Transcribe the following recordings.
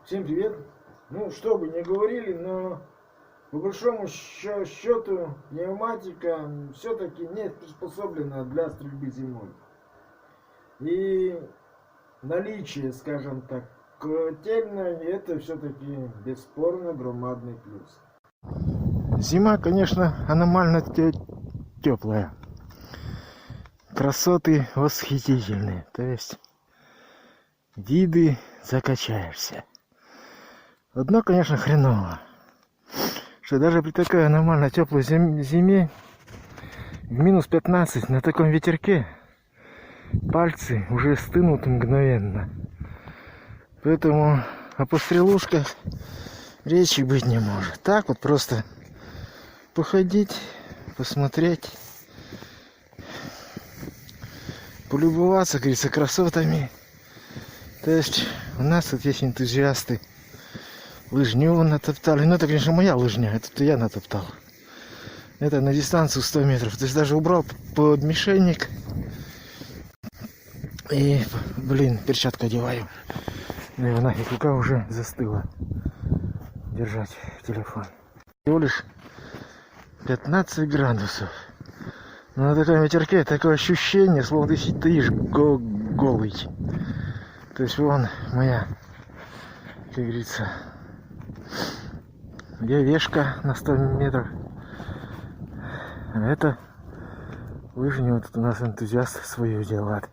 Всем привет! Ну, что бы ни говорили, но по большому счету пневматика все-таки не приспособлена для стрельбы зимой. И наличие, скажем так, котельной, это все-таки бесспорно громадный плюс. Зима, конечно, аномально теплая. Красоты восхитительные. То есть виды закачаешься. Одно, конечно, хреново, что даже при такой аномально теплой зиме в минус 15 на таком ветерке пальцы уже стынут мгновенно. Поэтому о пострелушках речи быть не может. Так вот просто походить, посмотреть, полюбоваться, как говорится, красотами. То есть у нас тут есть энтузиасты. Лыжню натоптали. Ну, это, конечно, моя лыжня. Это я натоптал. Это на дистанцию 100 метров. То есть даже убрал под мишенник. И, блин, перчатку одеваю. Ну его нафиг, рука уже застыла держать телефон. Всего лишь 15 градусов. Но на таком ветерке такое ощущение, словно ты стоишь голый. То есть вон моя, как говорится, вешка на 100 метров. А это лыжни, вот тут у нас энтузиасты свое делают.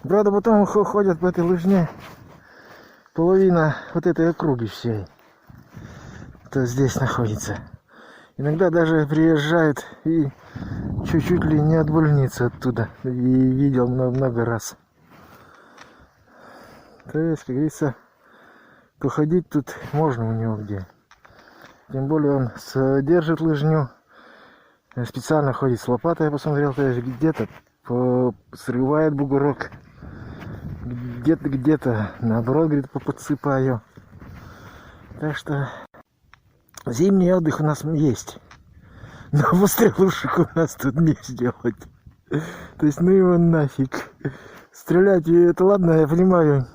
Правда, потом ходят по этой лыжне половина вот этой округи всей, кто здесь находится. Иногда даже приезжают и чуть-чуть ли не от больницы оттуда. И видел много раз. То есть, как говорится, походить тут можно у него где. Тем более он содержит лыжню. Специально ходит с лопатой, я посмотрел, то есть где-то срывает бугорок. Где-то наоборот, говорит, подсыпаю. Так что зимний отдых у нас есть. Но пострелушек у нас тут не сделать. То есть, ну его нафиг. Стрелять, это ладно, я понимаю.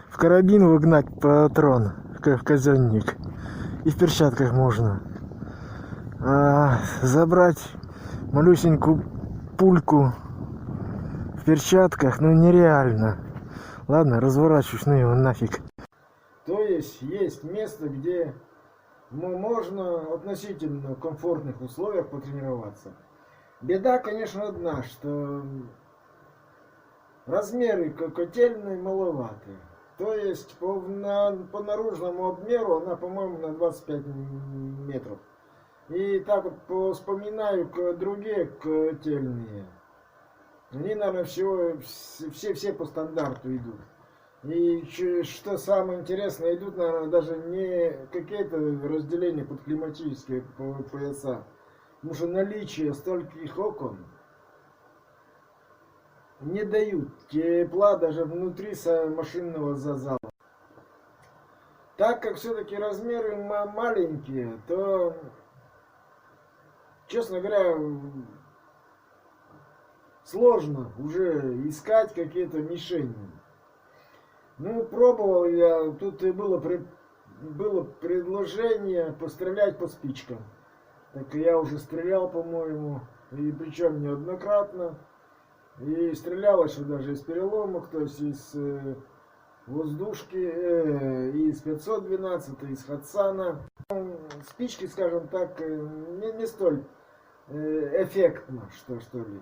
В карабин выгнать патрон, в казенник. И в перчатках можно. А забрать малюсенькую пульку в перчатках, ну нереально. Ладно, разворачиваюсь, ну его нафиг. То есть место, где можно в относительно комфортных условиях потренироваться. Беда, конечно, одна, что размеры котельной маловаты. То есть по наружному обмеру она, по-моему, на 25 метров. И так вот вспоминаю другие котельные. Они, наверное, все по стандарту идут. И что самое интересное, идут, наверное, даже не какие-то разделения под климатические пояса. Потому что наличие стольких окон не дают тепла даже внутри машинного зала. Так как все-таки размеры маленькие, то, честно говоря, сложно уже искать какие-то мишени. Ну, пробовал я, тут и было предложение пострелять по спичкам. Так я уже стрелял, по-моему, и причем неоднократно. И стрелялось даже из переломок, то есть из воздушки, из 512, из Хадсана. Спички, скажем так, не столь эффектно, что ли.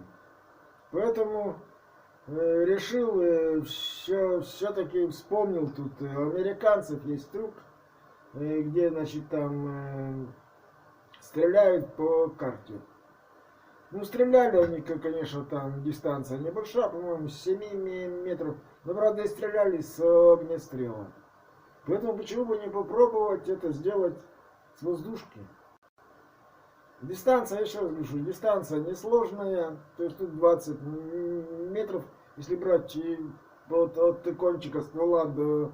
Поэтому решил, все-таки вспомнил, тут у американцев есть трюк, где, значит, там стреляют по карте. Ну, стреляли они, конечно, там дистанция небольшая, по-моему, с 7 метров, но, правда, и стреляли с огнестрела. Поэтому почему бы не попробовать это сделать с воздушки? Дистанция, я еще раз говорю, дистанция несложная, то есть тут 20 метров, если брать от кончика ствола до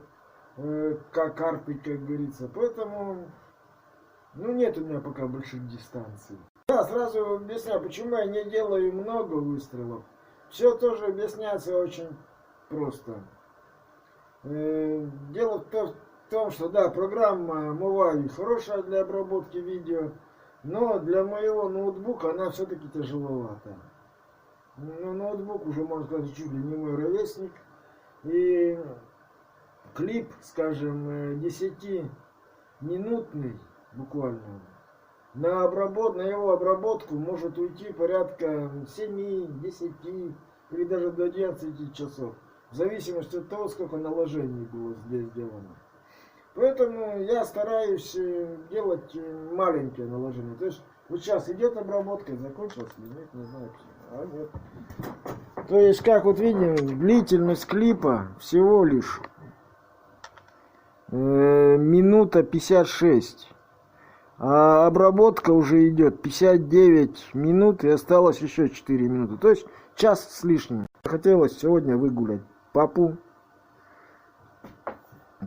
карты, как говорится. Поэтому, ну, нет у меня пока больших дистанций. Да, сразу объясняю, почему я не делаю много выстрелов. Все тоже объясняется очень просто. Дело в том, что да, программа Movavi хорошая для обработки видео, но для моего ноутбука она все-таки тяжеловата. Ну, ноутбук уже, можно сказать, чуть ли не мой ровесник. И клип, скажем, 10-минутный буквально, на его обработку может уйти порядка 7, 10 или даже до 11 часов. В зависимости от того, сколько наложений было здесь сделано. Поэтому я стараюсь делать маленькие наложения. То есть вот сейчас идет обработка, закончилась или нет, не знаю. А нет. То есть, как вот видим, длительность клипа всего лишь минута 56. А обработка уже идет 59 минут и осталось еще 4 минуты. То есть час с лишним. Хотелось сегодня выгулять папу.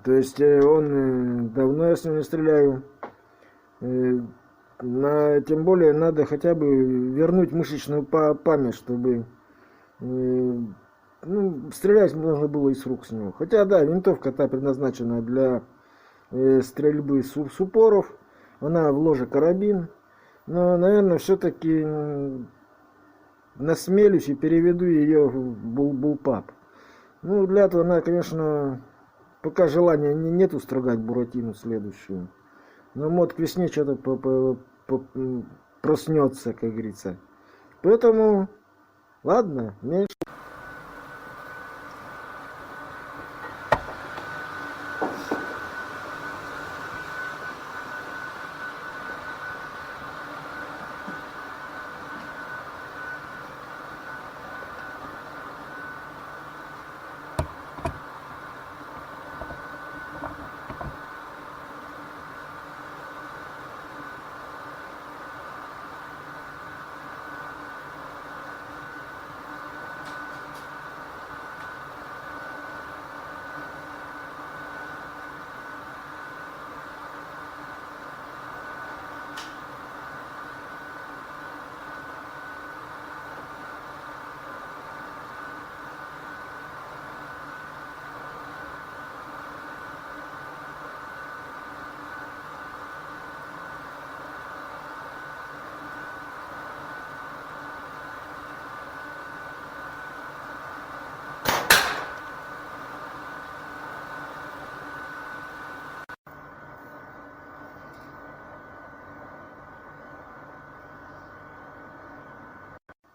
То есть он давно я с ним не стреляю. Тем более надо хотя бы вернуть мышечную память, чтобы стрелять можно было из рук с него. Хотя да, винтовка та предназначена для стрельбы с упоров. Она в ложе карабин. Но, наверное, все-таки насмелюсь и переведу ее в булпап. Ну, для этого надо, конечно, пока желания нету строгать Буратино следующую. Но мод к весне что-то проснется, как говорится. Поэтому, ладно, меньше.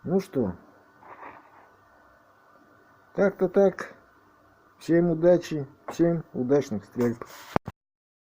Ну что, как-то так. Всем удачи, всем удачных стрельб.